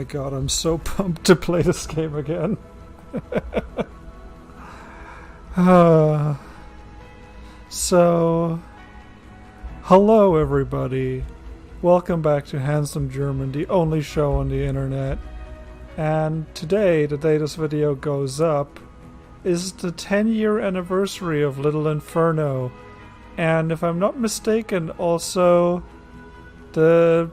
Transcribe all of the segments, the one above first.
god, I'm so pumped to play this game again. So, hello everybody. Welcome back to Handsome German, the only show on the internet. And today, the day this video goes up, is the 10-year anniversary of Little Inferno. And if I'm not mistaken, also the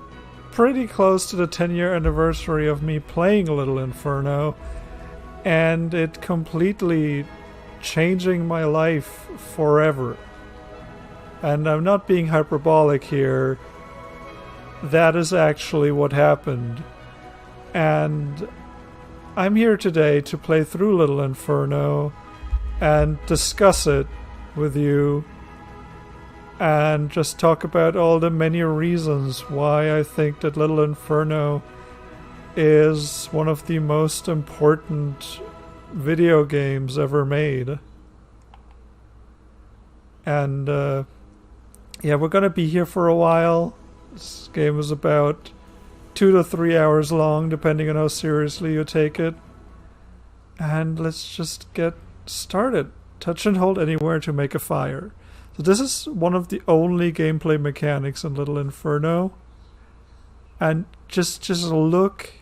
pretty close to the 10-year anniversary of me playing Little Inferno, and it completely changing my life forever. And I'm not being hyperbolic here. That is actually what happened. And I'm here today to play through Little Inferno and discuss it with you and just talk about all the many reasons why I think that Little Inferno is one of the most important video games ever made. And yeah, we're gonna be here for a while. This game is about 2 to 3 hours long, depending on how seriously you take it. And let's just get started. Touch and hold anywhere to make a fire. So this is one of the only gameplay mechanics in Little Inferno. And just look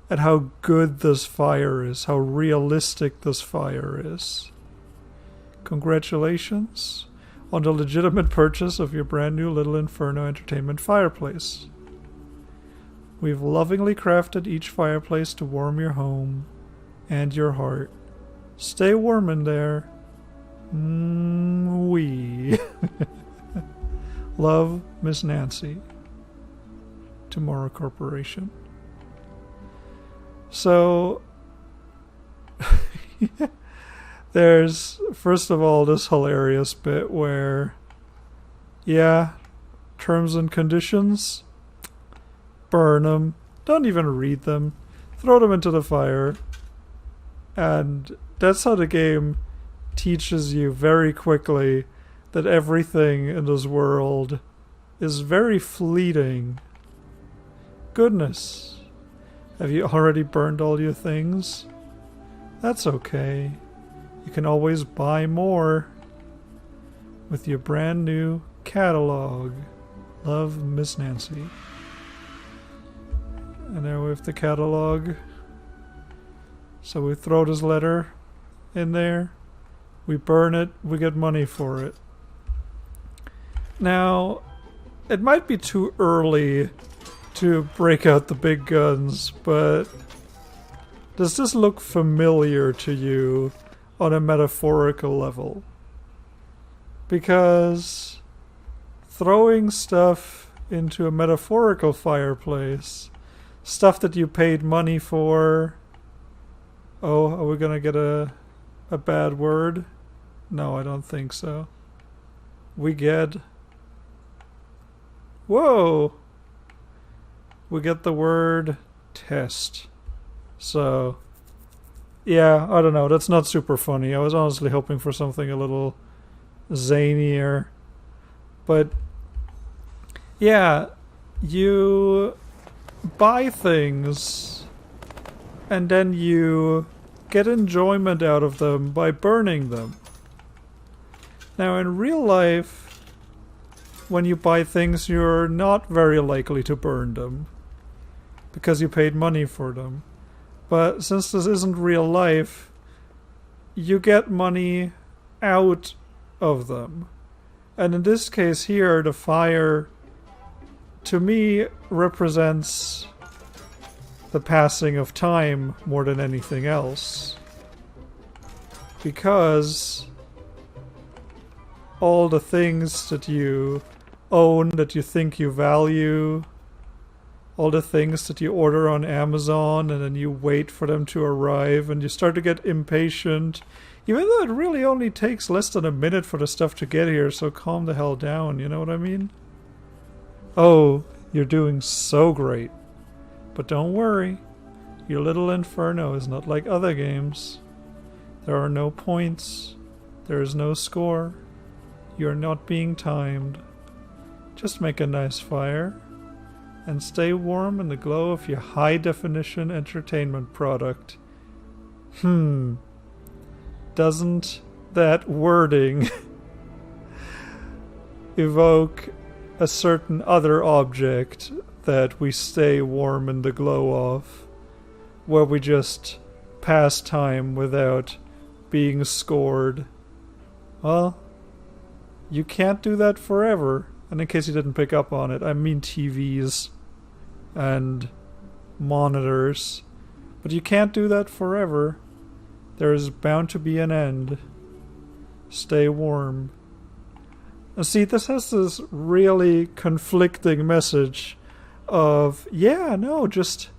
at how good this fire is, how realistic this fire is. Congratulations on the legitimate purchase of your brand new Little Inferno entertainment fireplace. We've lovingly crafted each fireplace to warm your home and your heart. Stay warm in there. Wee. Love, Miss Nancy. Tomorrow Corporation. So, there's, first of all, this hilarious bit where, yeah, terms and conditions, burn them, don't even read them, throw them into the fire. And that's how the game teaches you very quickly that everything in this world is very fleeting. Goodness. Have you already burned all your things? That's okay. You can always buy more with your brand new catalog. Love, Miss Nancy. And there we have the catalog. So we throw this letter in there. We burn it. We get money for it. Now, it might be too early to break out the big guns, but does this look familiar to you on a metaphorical level? Because throwing stuff into a metaphorical fireplace, stuff that you paid money for... Oh, are we gonna get a bad word? No, I don't think so. We get... Whoa! We get the word test. So, yeah, I don't know. That's not super funny. I was honestly hoping for something a little zanier. But, yeah, you buy things and then you get enjoyment out of them by burning them. Now, in real life, when you buy things, you're not very likely to burn them because you paid money for them. But since this isn't real life, you get money out of them. And in this case here, the fire, to me, represents the passing of time more than anything else. Because all the things that you own, that you think you value, all the things that you order on Amazon and then you wait for them to arrive and you start to get impatient, even though it really only takes less than a minute for the stuff to get here, so calm the hell down, you know what I mean? Oh, you're doing so great. But don't worry, your Little Inferno is not like other games. There are no points, there is no score, you're not being timed. Just make a nice fire. and stay warm in the glow of your high-definition entertainment product. Doesn't that wording evoke a certain other object that we stay warm in the glow of, where we just pass time without being scored? Well, you can't do that forever. And in case you didn't pick up on it, I mean TVs and monitors. But you can't do that forever. There is bound to be an end. Stay warm. And see, this has this really conflicting message of, yeah, no, just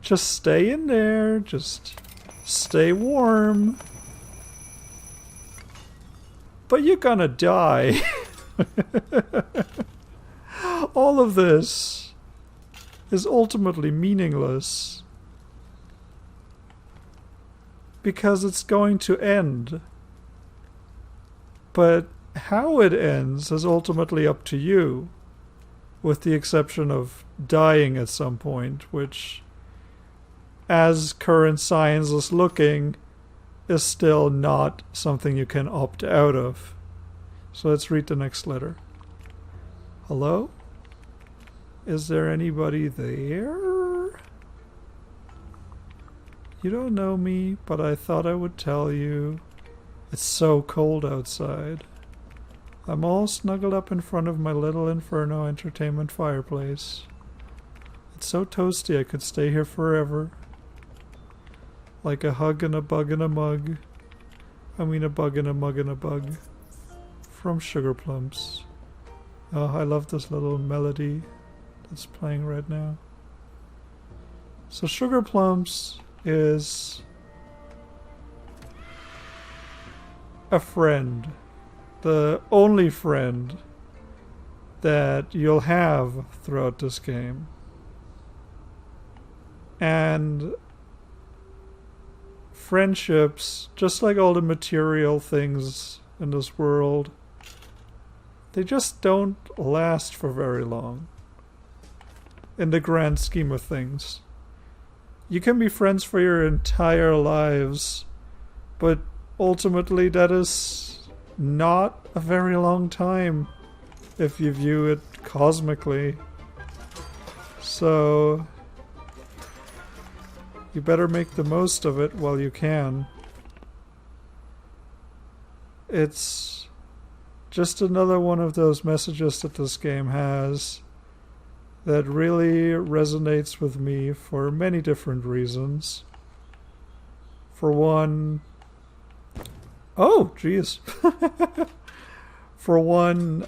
stay in there, just stay warm. But you're gonna die. All of this is ultimately meaningless because it's going to end. But how it ends is ultimately up to you, with the exception of dying at some point, which, as current science is looking, is still not something you can opt out of. So let's read the next letter. Hello? Is there anybody there? You don't know me, but I thought I would tell you. It's so cold outside. I'm all snuggled up in front of my little Inferno entertainment fireplace. It's so toasty I could stay here forever. Like a hug and a bug in a mug. I mean a bug in a mug and a bug. From Sugar Plums. Oh, I love this little melody that's playing right now. So Sugar Plums is a friend. The only friend that you'll have throughout this game. And friendships, just like all the material things in this world, they just don't last for very long. In the grand scheme of things. You can be friends for your entire lives, but ultimately that is not a very long time if you view it cosmically. So you better make the most of it while you can. It's just another one of those messages that this game has that really resonates with me for many different reasons. For one... Oh, jeez. For one,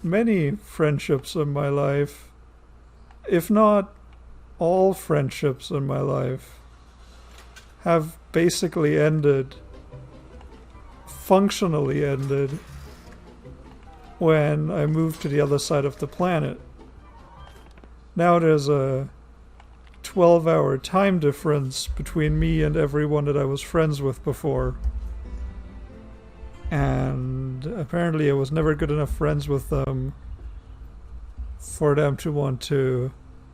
many friendships in my life, if not all friendships in my life, have basically ended, functionally ended, when I moved to the other side of the planet. Now there's a 12-hour time difference between me and everyone that I was friends with before. And apparently I was never good enough friends with them for them to want to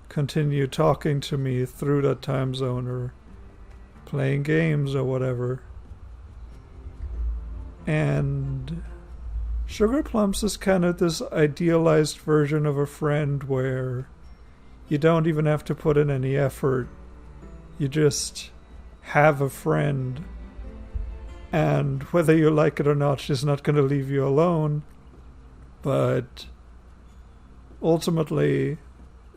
continue talking to me through that time zone or playing games or whatever. And Sugar Plums is kind of this idealized version of a friend where you don't even have to put in any effort. You just have a friend. And whether you like it or not, she's not going to leave you alone. But ultimately,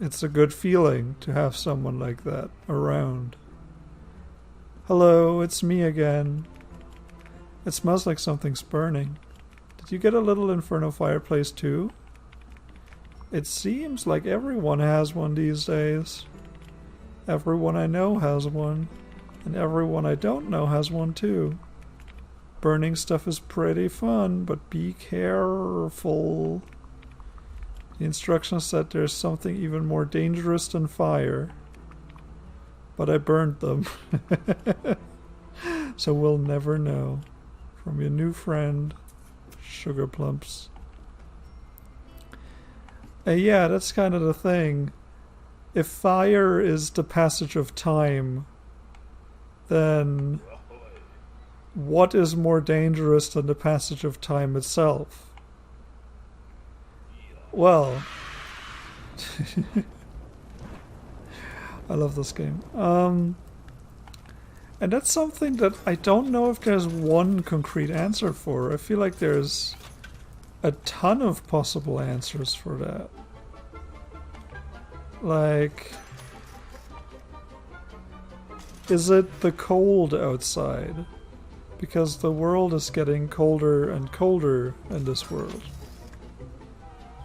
it's a good feeling to have someone like that around. Hello, it's me again. It smells like something's burning. Did you get a little Inferno fireplace too? It seems like everyone has one these days. Everyone I know has one. And everyone I don't know has one too. Burning stuff is pretty fun, but be careful. The instructions said there's something even more dangerous than fire. But I burned them. So we'll never know. From your new friend, Sugar Plumps. Yeah, that's kind of the thing. If fire is the passage of time, then what is more dangerous than the passage of time itself? Well, I love this game. And that's something that I don't know if there's one concrete answer for. I feel like there's a ton of possible answers for that. Like, is it the cold outside? Because the world is getting colder and colder in this world.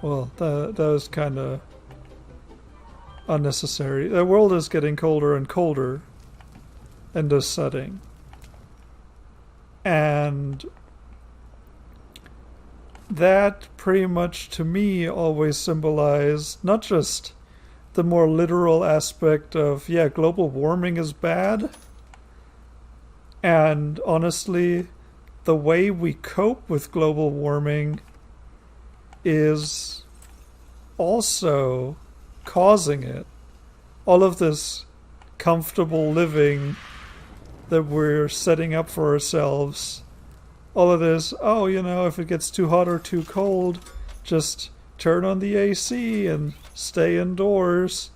Well, that was kind of unnecessary. The world is getting colder and colder in this setting. And that pretty much to me always symbolized not just the more literal aspect of, yeah, global warming is bad. And honestly, the way we cope with global warming is also causing it. All of this comfortable living that we're setting up for ourselves, all of this, oh, you know, if it gets too hot or too cold, just turn on the AC and stay indoors,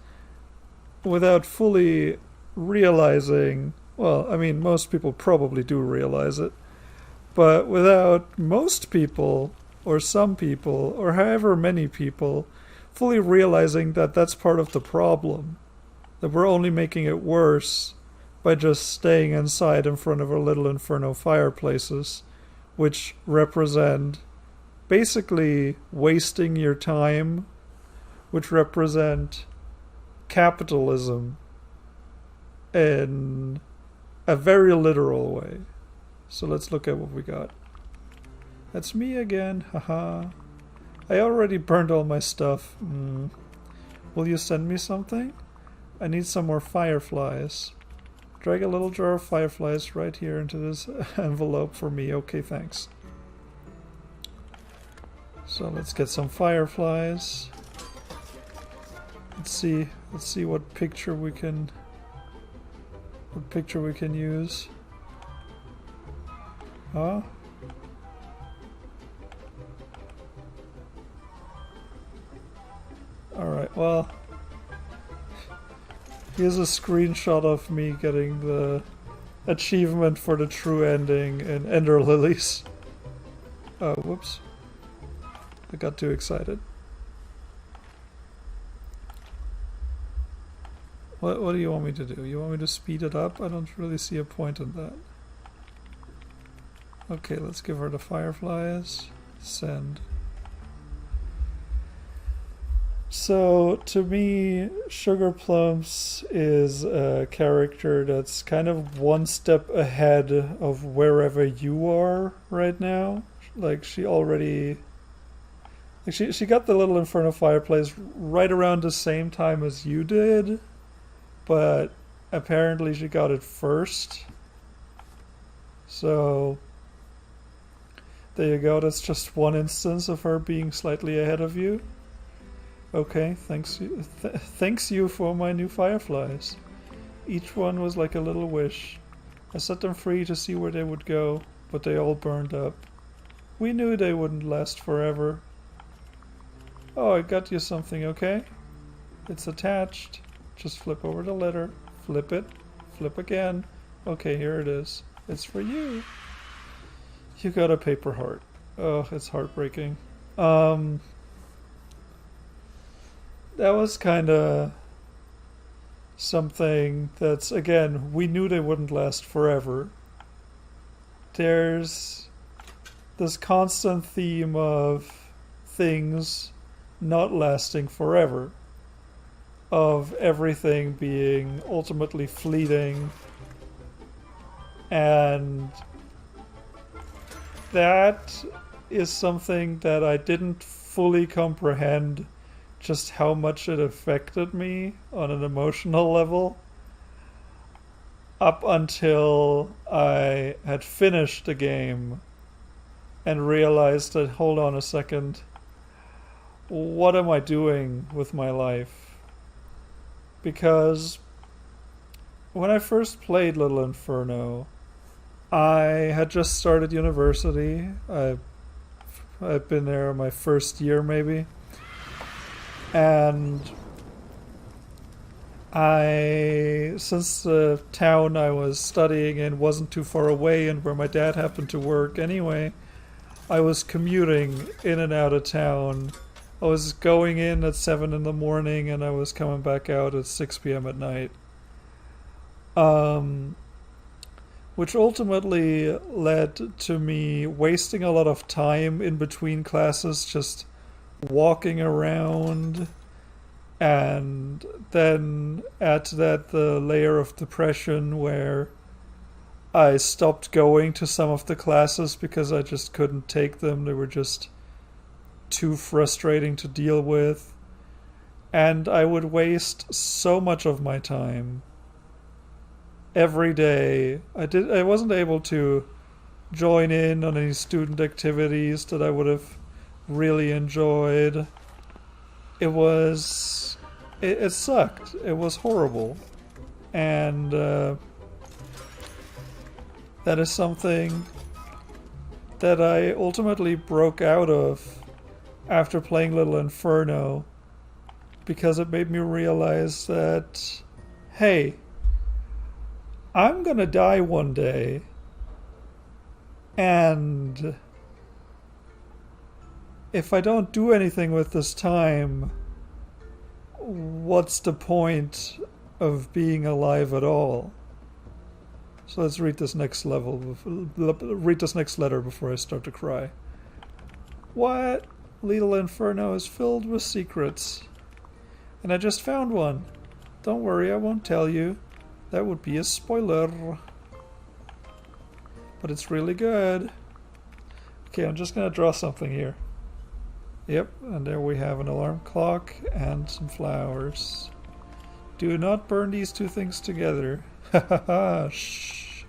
without fully realizing, well, I mean, most people probably do realize it, but without most people, or some people, or however many people, fully realizing that that's part of the problem, that we're only making it worse by just staying inside in front of our little inferno fireplaces, which represent basically wasting your time, which represent capitalism in a very literal way. So let's look at what we got. That's me again, haha. I already burned all my stuff. Will you send me something? I need some more fireflies. Drag a little jar of fireflies right here into this envelope for me. Okay, thanks. So let's get some fireflies. Let's see what picture we can use. Huh? Alright, well, here's a screenshot of me getting the achievement for the true ending in Ender Lilies. Oh, whoops. I got too excited. What do you want me to do? You want me to speed it up? I don't really see a point in that. Okay, let's give her the fireflies. Send. So, to me, Sugar Plums is a character that's kind of one step ahead of wherever you are right now. Like, she already... Like she got the little Inferno fireplace right around the same time as you did, but apparently she got it first. So, there you go. That's just one instance of her being slightly ahead of you. Okay, thanks you for my new fireflies. Each one was like a little wish. I set them free to see where they would go, but they all burned up. We knew they wouldn't last forever. Oh, I got you something, okay? It's attached. Just flip over the letter. Flip it. Flip again. Okay, here it is. It's for you. You got a paper heart. Oh, it's heartbreaking. That was kind of something that's, again, we knew they wouldn't last forever. There's this constant theme of things not lasting forever, of everything being ultimately fleeting, and that is something that I didn't fully comprehend just how much it affected me on an emotional level up until I had finished the game and realized that, hold on a second, what am I doing with my life? Because when I first played Little Inferno, I had just started university. I'd been there my first year maybe. And since the town I was studying in wasn't too far away and where my dad happened to work anyway, I was commuting in and out of town. I was going in at 7 in the morning and I was coming back out at 6 p.m. at night. Which ultimately led to me wasting a lot of time in between classes just walking around, and then add to that the layer of depression where I stopped going to some of the classes because I just couldn't take them. They were just too frustrating to deal with. And I would waste so much of my time every day. I wasn't able to join in on any student activities that I would have really enjoyed. It sucked. It was horrible. And that is something that I ultimately broke out of after playing Little Inferno, because it made me realize that, hey, I'm gonna die one day, and if I don't do anything with this time, what's the point of being alive at all? So let's read this next read this next letter before I start to cry. What? Little Inferno is filled with secrets. And I just found one. Don't worry, I won't tell you. That would be a spoiler. But it's really good. Okay, I'm just gonna draw something here. Yep, and there we have an alarm clock and some flowers. Do not burn these two things together. Hahaha, shh.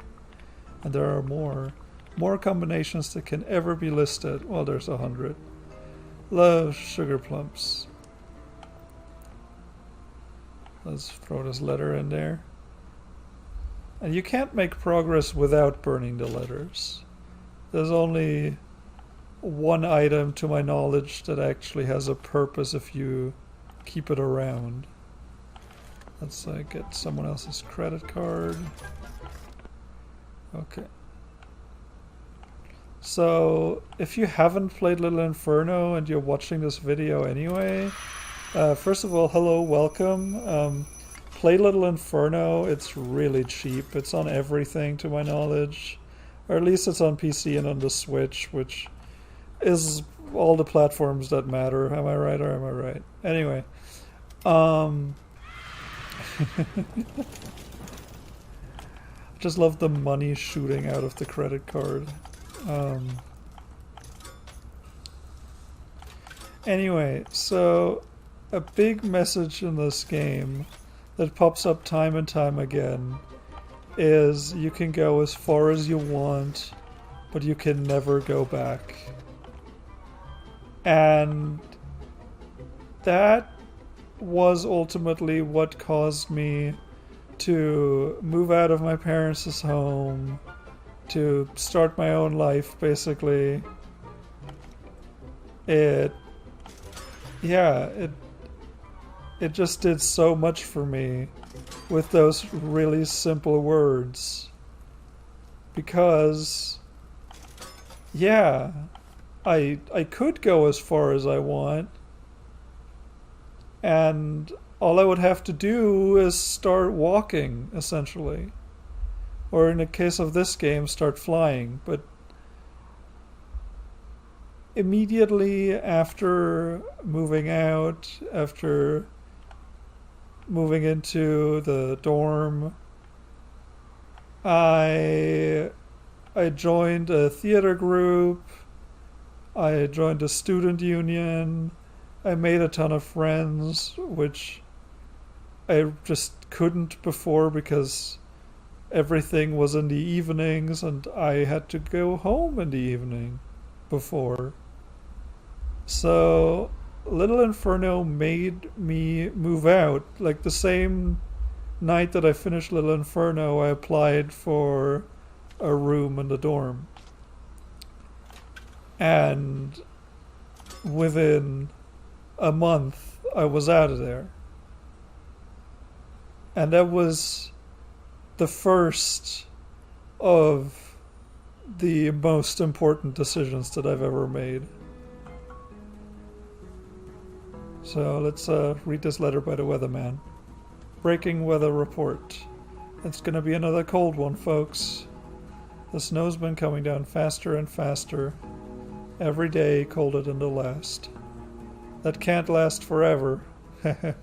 And there are more combinations that can ever be listed. Well, there's 100. Love sugar plumps. Let's throw this letter in there. And you can't make progress without burning the letters. There's only one item, to my knowledge, that actually has a purpose if you keep it around. Let's get someone else's credit card. Okay. So, if you haven't played Little Inferno and you're watching this video anyway, first of all, hello, welcome. Play Little Inferno. It's really cheap. It's on everything, to my knowledge. Or at least it's on PC and on the Switch, which is all the platforms that matter. Am I right or am I right? Anyway. Just love the money shooting out of the credit card. Anyway, so a big message in this game that pops up time and time again is you can go as far as you want, but you can never go back. And that was ultimately what caused me to move out of my parents' home, to start my own life, basically. It just did so much for me with those really simple words. Because, yeah, I could go as far as I want, and all I would have to do is start walking, essentially. Or in the case of this game, start flying. But immediately after moving out, after moving into the dorm, I joined a theater group, I joined a student union, I made a ton of friends, which I just couldn't before because everything was in the evenings and I had to go home in the evening before. So Little Inferno made me move out. Like the same night that I finished Little Inferno, I applied for a room in the dorm. And within a month, I was out of there. And that was the first of the most important decisions that I've ever made. So let's read this letter by the weatherman. Breaking weather report. It's gonna be another cold one, folks. The snow's been coming down faster and faster. Every day colder than the last. That can't last forever. Here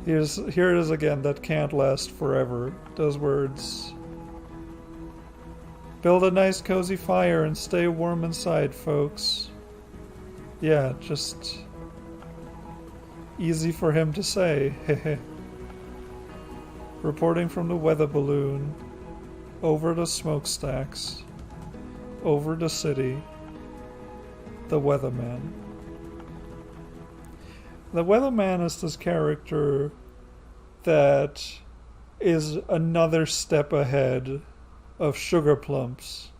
it is again, that can't last forever. Those words. Build a nice cozy fire and stay warm inside, folks. Yeah, just easy for him to say. Reporting from the weather balloon. Over the smokestacks. Over the city. The weatherman. The weatherman is this character that is another step ahead of Sugar Plumps.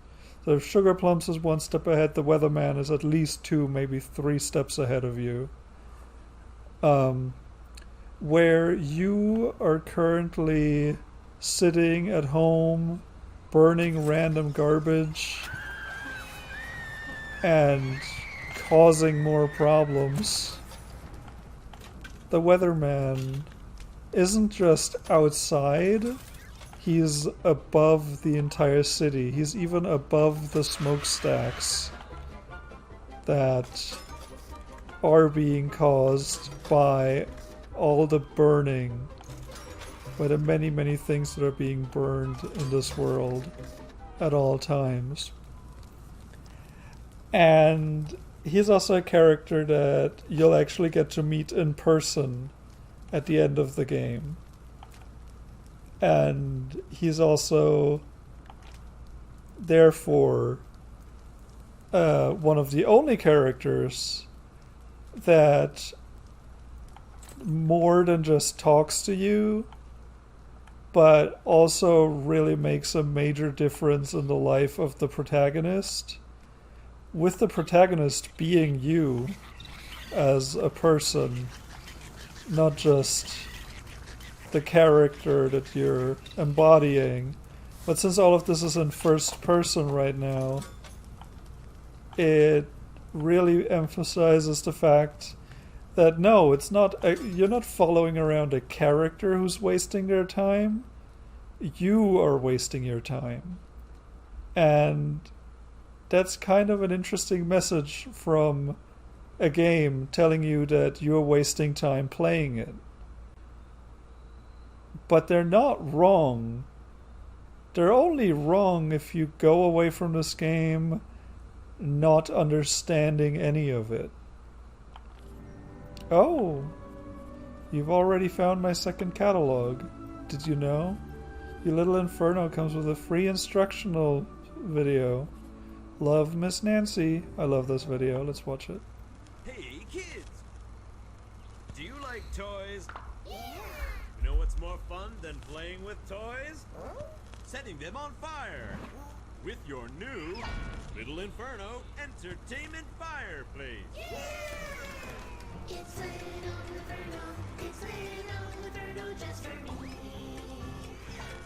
So if Sugar Plumps is one step ahead, the weatherman is at least 2, maybe 3 steps ahead of you. Where you are currently sitting at home, burning random garbage, and causing more problems. The weatherman isn't just outside, he's above the entire city. He's even above the smokestacks that are being caused by all the burning, by the many, many things that are being burned in this world at all times. And he's also a character that you'll actually get to meet in person at the end of the game. And he's also, therefore, one of the only characters that more than just talks to you, but also really makes a major difference in the life of the protagonist, with the protagonist being you as a person, not just the character that you're embodying. But since all of this is in first person right now, it really emphasizes the fact that no, it's not you're not following around a character who's wasting their time. You are wasting your time. And that's kind of an interesting message from a game telling you that you're wasting time playing it. But they're not wrong. They're only wrong if you go away from this game not understanding any of it. Oh, you've already found my second catalog. Did you know? Your Little Inferno comes with a free instructional video. Love, Miss Nancy. I love this video. Let's watch it. Hey, kids! Do you like toys? Yeah! You know what's more fun than playing with toys? Huh? Setting them on fire! With your new Little Inferno Entertainment Fireplace! Yeah! It's Little Inferno, it's Little Inferno just for me.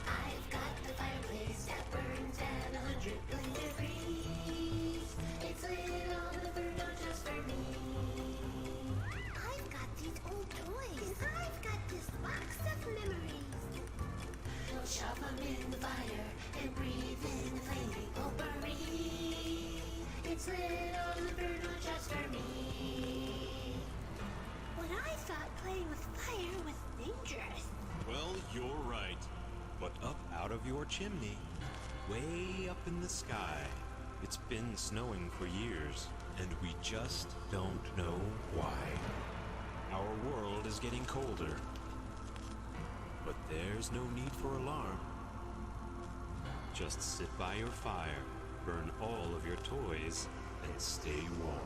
I've got the fireplace that burns at 100 billion degrees. It's Little Inferno just for me. I've got these old toys. I've got this box of memories. We'll shove them in the fire and breathe in the flaming potpourri. It's Little Inferno just for me. When I thought playing with fire was dangerous. Well, you're right. But up out of your chimney, way up in the sky, it's been snowing for years, and we just don't know why. Our world is getting colder. But there's no need for alarm. Just sit by your fire, burn all of your toys, and stay warm.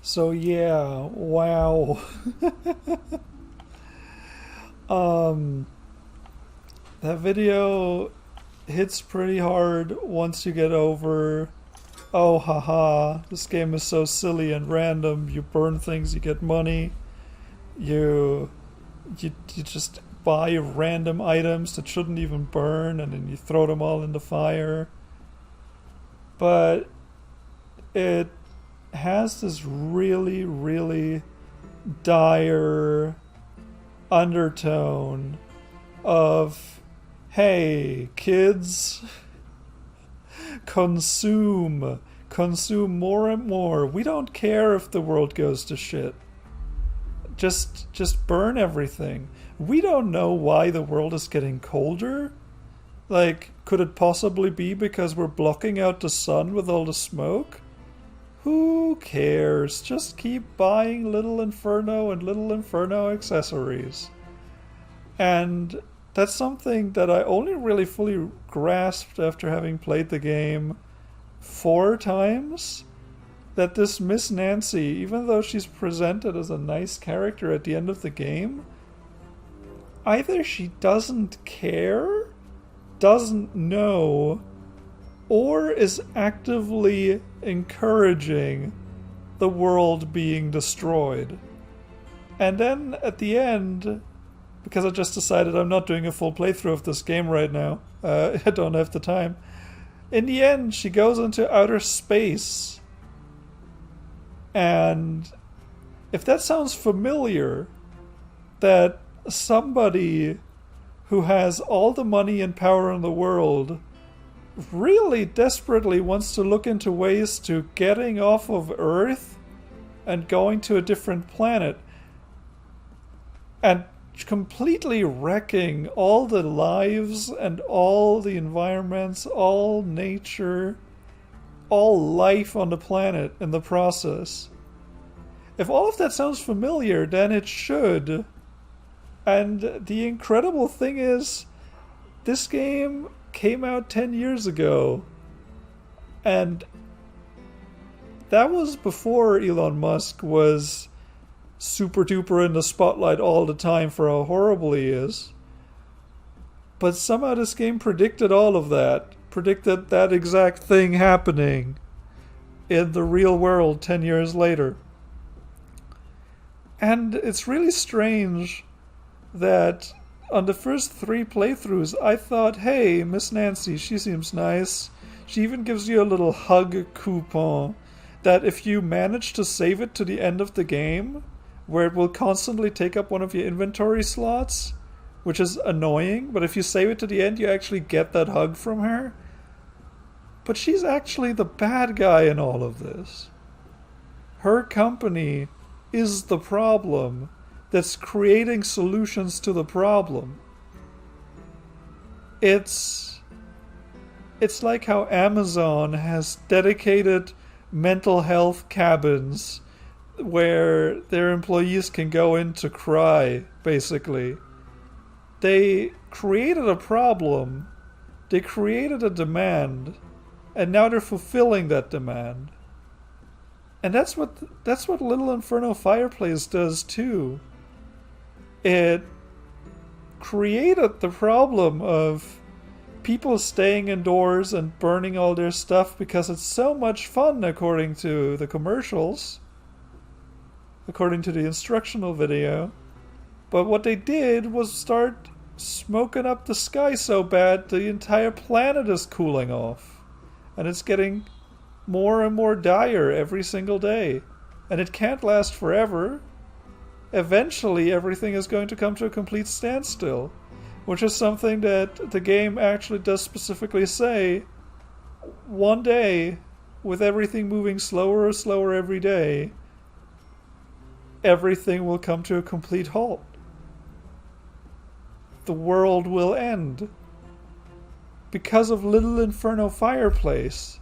So yeah, wow. um, that video hits pretty hard once you get over, oh haha, this game is so silly and random. You burn things, you get money. You just buy random items that shouldn't even burn, and then you throw them all in the fire. But it has this really, really dire undertone of, hey, kids, consume. Consume more and more. We don't care if the world goes to shit. Just burn everything. We don't know why the world is getting colder. Like, could it possibly be because we're blocking out the sun with all the smoke? Who cares? Just keep buying Little Inferno and Little Inferno accessories. And that's something that I only really fully grasped after having played the game 4 times. That this Miss Nancy, even though she's presented as a nice character at the end of the game, either she doesn't care, doesn't know, or is actively encouraging the world being destroyed. And then at the end, because I just decided I'm not doing a full playthrough of this game right now, I don't have the time, in the end she goes into outer space. And if that sounds familiar, that somebody who has all the money and power in the world really desperately wants to look into ways to getting off of Earth and going to a different planet and completely wrecking all the lives and all the environments, all nature, all life on the planet in the process. If all of that sounds familiar, then it should. And the incredible thing is, this game came out 10 years ago. And that was before Elon Musk was super duper in the spotlight all the time for how horrible he is. But somehow this game predicted all of that. Predicted that exact thing happening in the real world 10 years later. And it's really strange that on the first 3 playthroughs I thought, hey, Miss Nancy, she seems nice. She even gives you a little hug coupon that if you manage to save it to the end of the game, where it will constantly take up one of your inventory slots, which is annoying, but if you save it to the end, you actually get that hug from her. But she's actually the bad guy in all of this. Her company is the problem that's creating solutions to the problem. It's like how Amazon has dedicated mental health cabins where their employees can go in to cry, basically. They created a problem, they created a demand, and now they're fulfilling that demand. And that's what Little Inferno Fireplace does too. It created the problem of people staying indoors and burning all their stuff because it's so much fun, according to the commercials, according to the instructional video. But what they did was start smoking up the sky so bad the entire planet is cooling off. And it's getting more and more dire every single day. And it can't last forever. Eventually everything is going to come to a complete standstill, which is something that the game actually does specifically say. One day, with everything moving slower and slower every day, everything will come to a complete halt. The world will end. Because of Little Inferno Fireplace.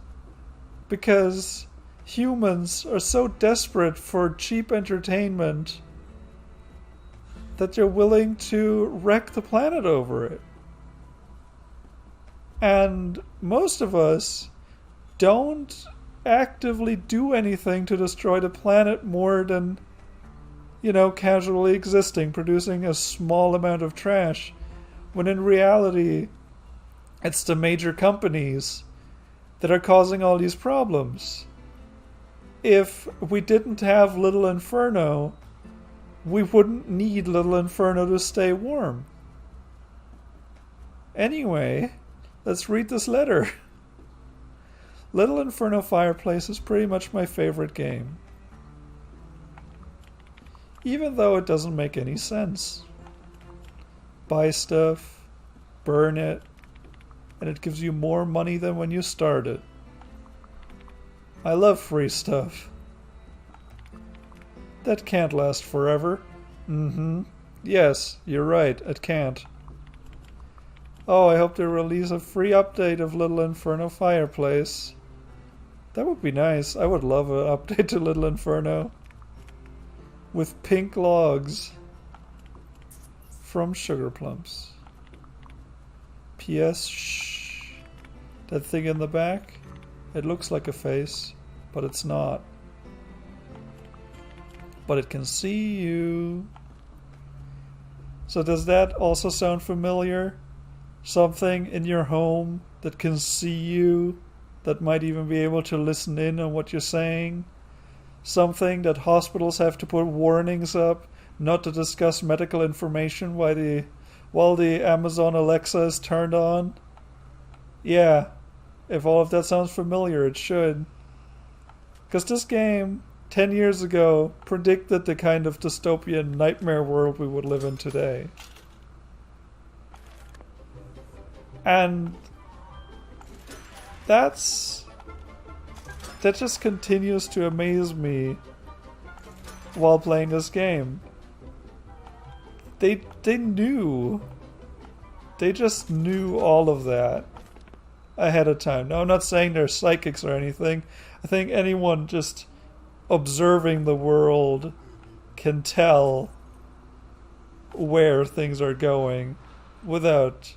Because humans are so desperate for cheap entertainment that they're willing to wreck the planet over it. And most of us don't actively do anything to destroy the planet more than, casually existing, producing a small amount of trash, when in reality, it's the major companies that are causing all these problems. If we didn't have Little Inferno, we wouldn't need Little Inferno to stay warm. Anyway, let's read this letter. Little Inferno Fireplace is pretty much my favorite game, even though it doesn't make any sense. Buy stuff, burn it, and it gives you more money than when you started. I love free stuff. That can't last forever. Yes, you're right, it can't. Oh, I hope they release a free update of Little Inferno Fireplace. That would be nice. I would love an update to Little Inferno. With pink logs. From Sugar Plumps. P.S. Shh. That thing in the back? It looks like a face, but it's not. But it can see you. So does that also sound familiar? Something in your home that can see you, that might even be able to listen in on what you're saying? Something that hospitals have to put warnings up not to discuss medical information while the Amazon Alexa is turned on? Yeah, if all of that sounds familiar, it should. Because this game, 10 years ago, predicted the kind of dystopian nightmare world we would live in today. And that just continues to amaze me while playing this game. They knew. They just knew all of that ahead of time. Now, I'm not saying they're psychics or anything. I think anyone just observing the world can tell where things are going without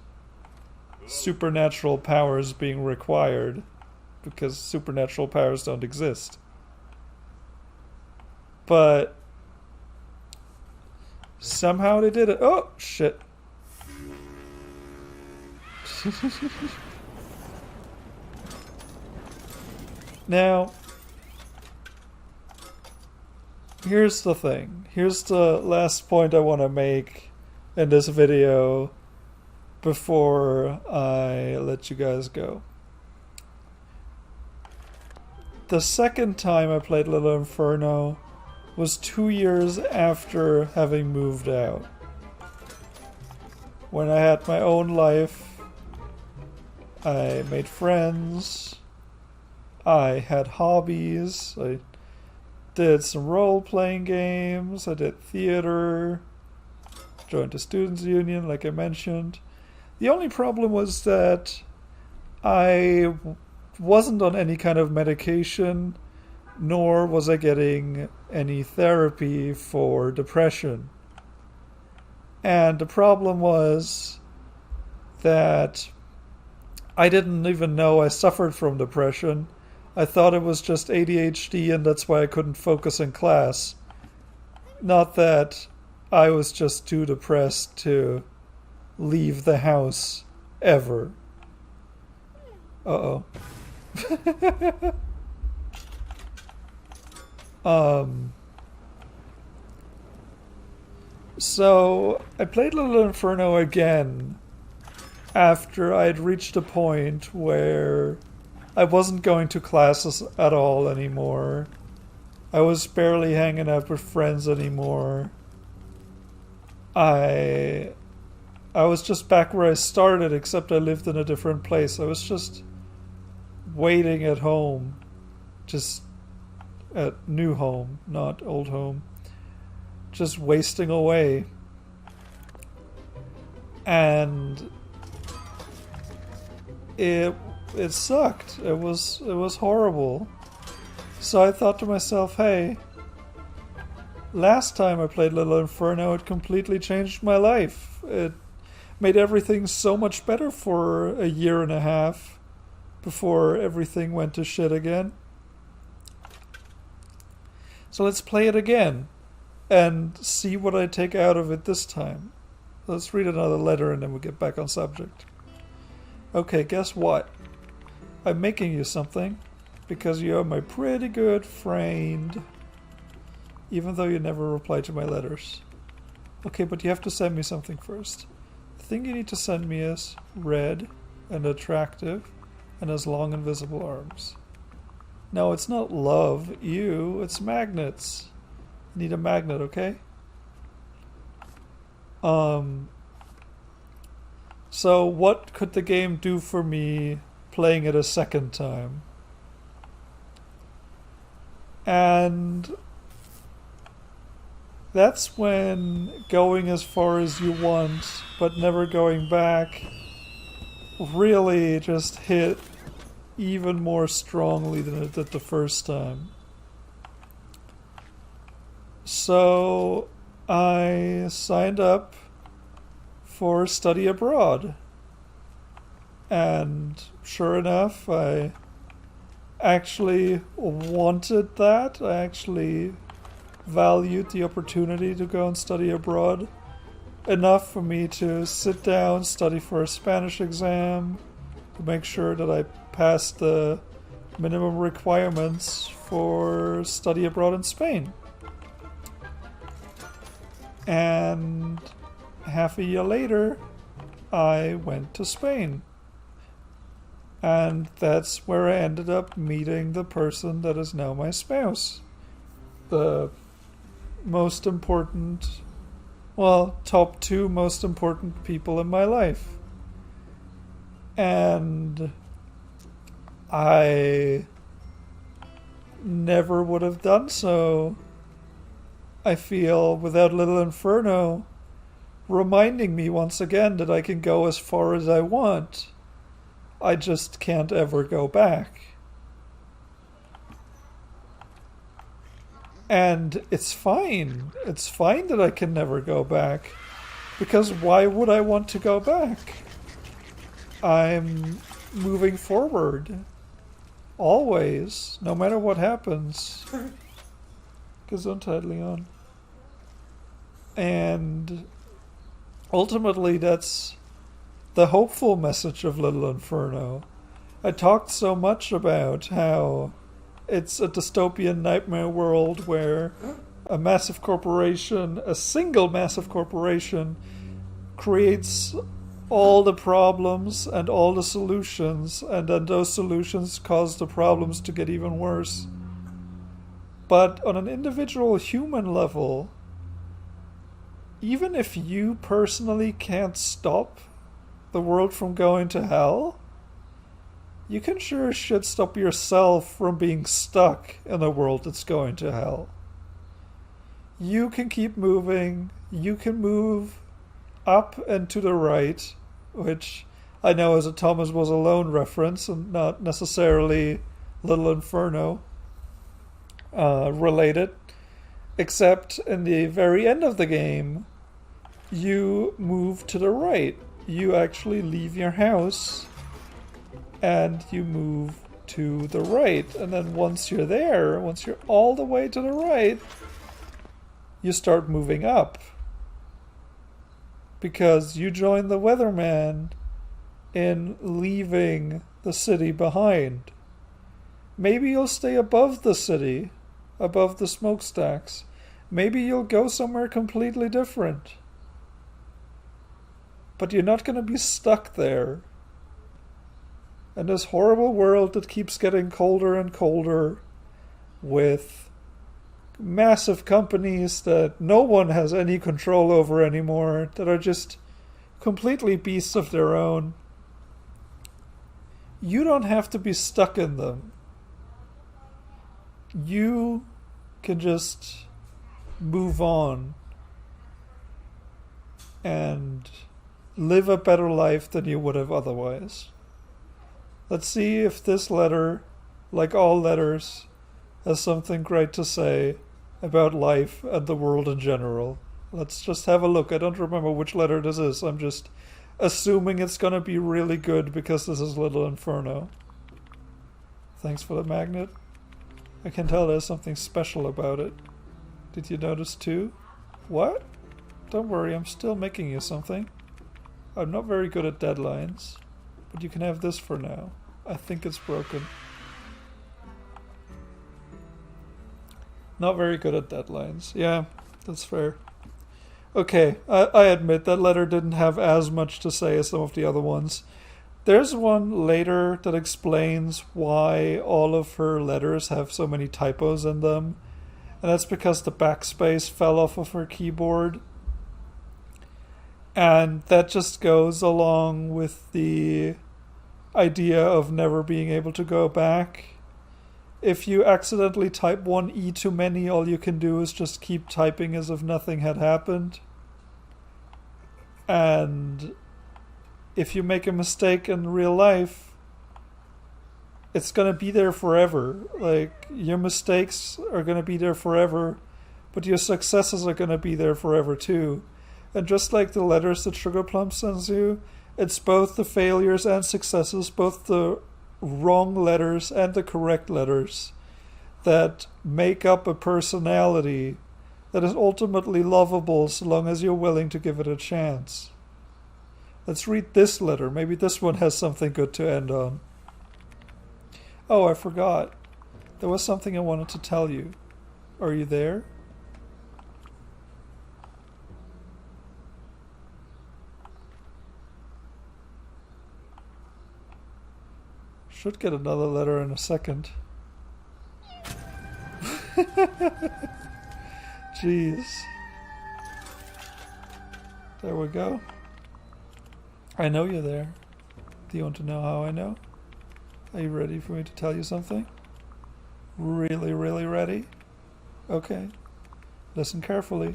supernatural powers being required, because supernatural powers don't exist. But somehow they did it. Oh, shit. Now, here's the thing. Here's the last point I want to make in this video before I let you guys go. The second time I played Little Inferno was 2 years after having moved out. When I had my own life, I made friends, I had hobbies, I did some role-playing games, I did theater, joined the Students' Union like I mentioned. The only problem was that I wasn't on any kind of medication, nor was I getting any therapy for depression. And the problem was that I didn't even know I suffered from depression. I thought it was just ADHD and that's why I couldn't focus in class. Not that I was just too depressed to leave the house ever. Uh-oh. So I played Little Inferno again after I had reached a point where I wasn't going to classes at all anymore. I was barely hanging out with friends anymore. I was just back where I started, except I lived in a different place. I was just waiting at home. Just at new home, not old home. Just wasting away. And it sucked. It was horrible. So I thought to myself, hey, last time I played Little Inferno, it completely changed my life. It made everything so much better for a year and a half before everything went to shit again. So let's play it again and see what I take out of it this time. Let's read another letter and then we'll get back on subject. Okay, guess what? I'm making you something because you're my pretty good friend. Even though you never reply to my letters. Okay, but you have to send me something first. The thing you need to send me is red and attractive and has long invisible arms. No, it's not love, ew, it's magnets. I need a magnet, okay? So what could the game do for me playing it a second time? And that's when going as far as you want, but never going back, really just hit even more strongly than it did the first time. So I signed up for study abroad. And sure enough, I actually wanted that. I actually valued the opportunity to go and study abroad enough for me to sit down, study for a Spanish exam, to make sure that I passed the minimum requirements for study abroad in Spain. And half a year later, I went to Spain. And that's where I ended up meeting the person that is now my spouse. The most important, well, top 2 most important people in my life. And I never would have done so, I feel, without Little Inferno reminding me once again that I can go as far as I want. I just can't ever go back. And it's fine. It's fine that I can never go back. Because why would I want to go back? I'm moving forward. Always. No matter what happens. Gesundheit, Leon. And ultimately that's the hopeful message of Little Inferno. I talked so much about how it's a dystopian nightmare world where a massive corporation, a single massive corporation, creates all the problems and all the solutions, and then those solutions cause the problems to get even worse. But on an individual human level, even if you personally can't stop the world from going to hell, you can sure as shit stop yourself from being stuck in a world that's going to hell. You can keep moving. You can move up and to the right, which I know is a Thomas Was Alone reference and not necessarily Little Inferno related, except in the very end of the game, you move to the right. You actually leave your house and you move to the right. And then once you're there, once you're all the way to the right, you start moving up. Because you join the weatherman in leaving the city behind. Maybe you'll stay above the city, above the smokestacks. Maybe you'll go somewhere completely different. But you're not going to be stuck there. And this horrible world that keeps getting colder and colder, with massive companies that no one has any control over anymore, that are just completely beasts of their own. You don't have to be stuck in them. You can just move on and live a better life than you would have otherwise. Let's see if this letter, like all letters, has something great to say about life and the world in general. Let's just have a look. I don't remember which letter this is. I'm just assuming it's going to be really good because this is Little Inferno. Thanks for the magnet. I can tell there's something special about it. Did you notice too? What? Don't worry, I'm still making you something. I'm not very good at deadlines, but you can have this for now. I think it's broken. Not very good at deadlines. Yeah, that's fair. Okay, I admit that letter didn't have as much to say as some of the other ones. There's one later that explains why all of her letters have so many typos in them. And that's because the backspace fell off of her keyboard. And that just goes along with the idea of never being able to go back. If you accidentally type one E too many, all you can do is just keep typing as if nothing had happened. And if you make a mistake in real life, it's going to be there forever. Like, your mistakes are going to be there forever, but your successes are going to be there forever too. And just like the letters that Sugar Plum sends you, it's both the failures and successes, both the wrong letters and the correct letters, that make up a personality that is ultimately lovable so long as you're willing to give it a chance. Let's read this letter. Maybe this one has something good to end on. Oh, I forgot. There was something I wanted to tell you. Are you there? Should get another letter in a second. Jeez. There we go. I know you're there. Do you want to know how I know? Are you ready for me to tell you something? Really, really ready? Okay. Listen carefully.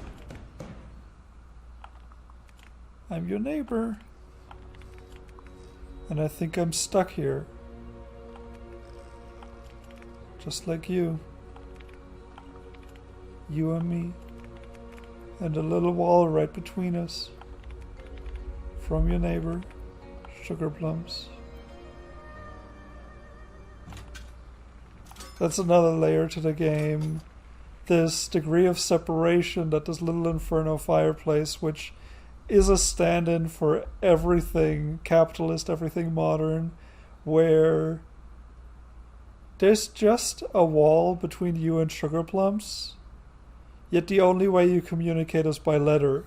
I'm your neighbor. And I think I'm stuck here. Just like you. You and me. And a little wall right between us. From your neighbor, Sugar Plums. That's another layer to the game. This degree of separation that this little inferno fireplace, which is a stand-in for everything capitalist, everything modern, where there's just a wall between you and Sugar Plums, yet the only way you communicate is by letter.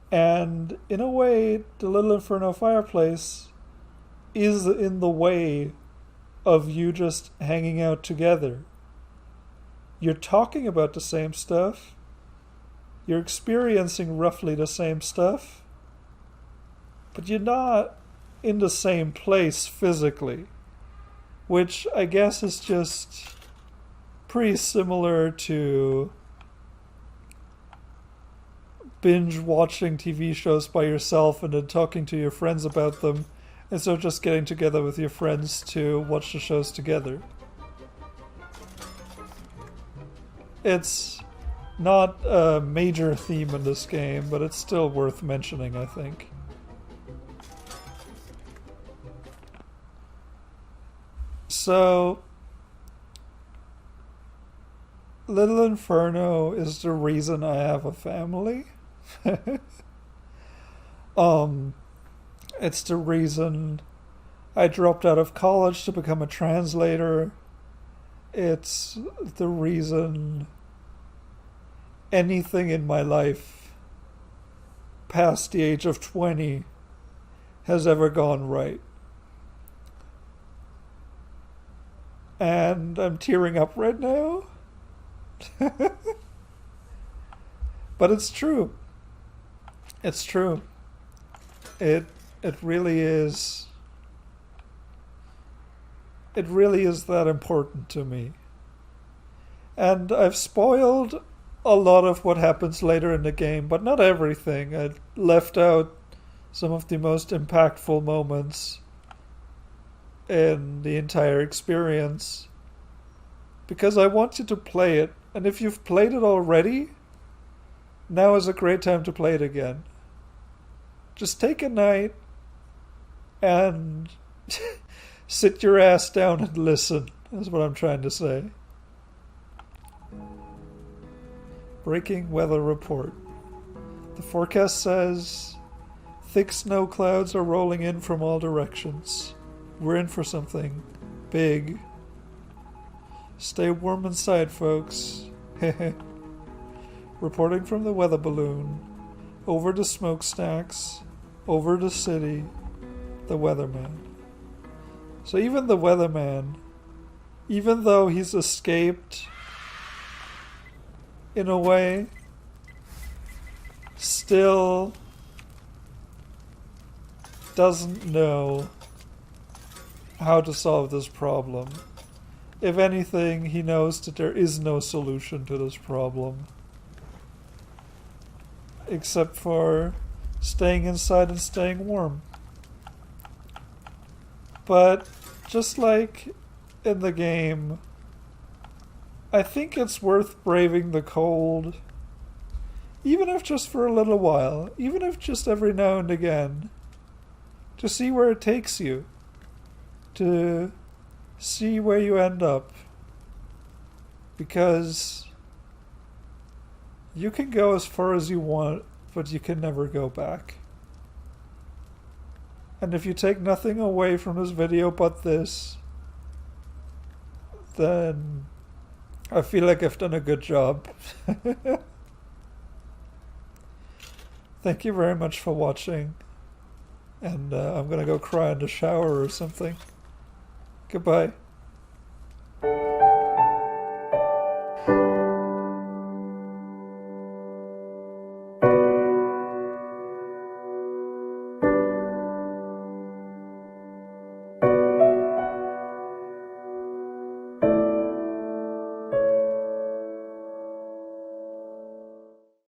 And in a way, the little inferno fireplace is in the way of you just hanging out together. You're talking about the same stuff. You're experiencing roughly the same stuff. But you're not in the same place physically. Which I guess is just pretty similar to binge watching TV shows by yourself and then talking to your friends about them, and so just getting together with your friends to watch the shows together. It's not a major theme in this game, but it's still worth mentioning, I think. So, Little Inferno is the reason I have a family. It's the reason I dropped out of college to become a translator. It's the reason anything in my life past the age of 20 has ever gone right. And I'm tearing up right now. But it's true. It's true. It really is. It really is that important to me. And I've spoiled a lot of what happens later in the game, but not everything. I left out some of the most impactful moments in the entire experience because I want you to play it. And if you've played it already, now is a great time to play it again. Just take a night and sit your ass down and listen, is what I'm trying to say. Breaking weather report. The forecast says thick snow clouds are rolling in from all directions. We're in for something big. Stay warm inside, folks. Reporting from the weather balloon. Over the smokestacks. Over the city. The weatherman. So even the weatherman, even though he's escaped in a way, still doesn't know how to solve this problem. If anything, he knows that there is no solution to this problem. Except for staying inside and staying warm. But just like in the game, I think it's worth braving the cold. Even if just for a little while. Even if just every now and again. To see where it takes you. To see where you end up. Because you can go as far as you want, but you can never go back. And if you take nothing away from this video but this, then I feel like I've done a good job. Thank you very much for watching. And I'm gonna go cry in the shower or something. Goodbye.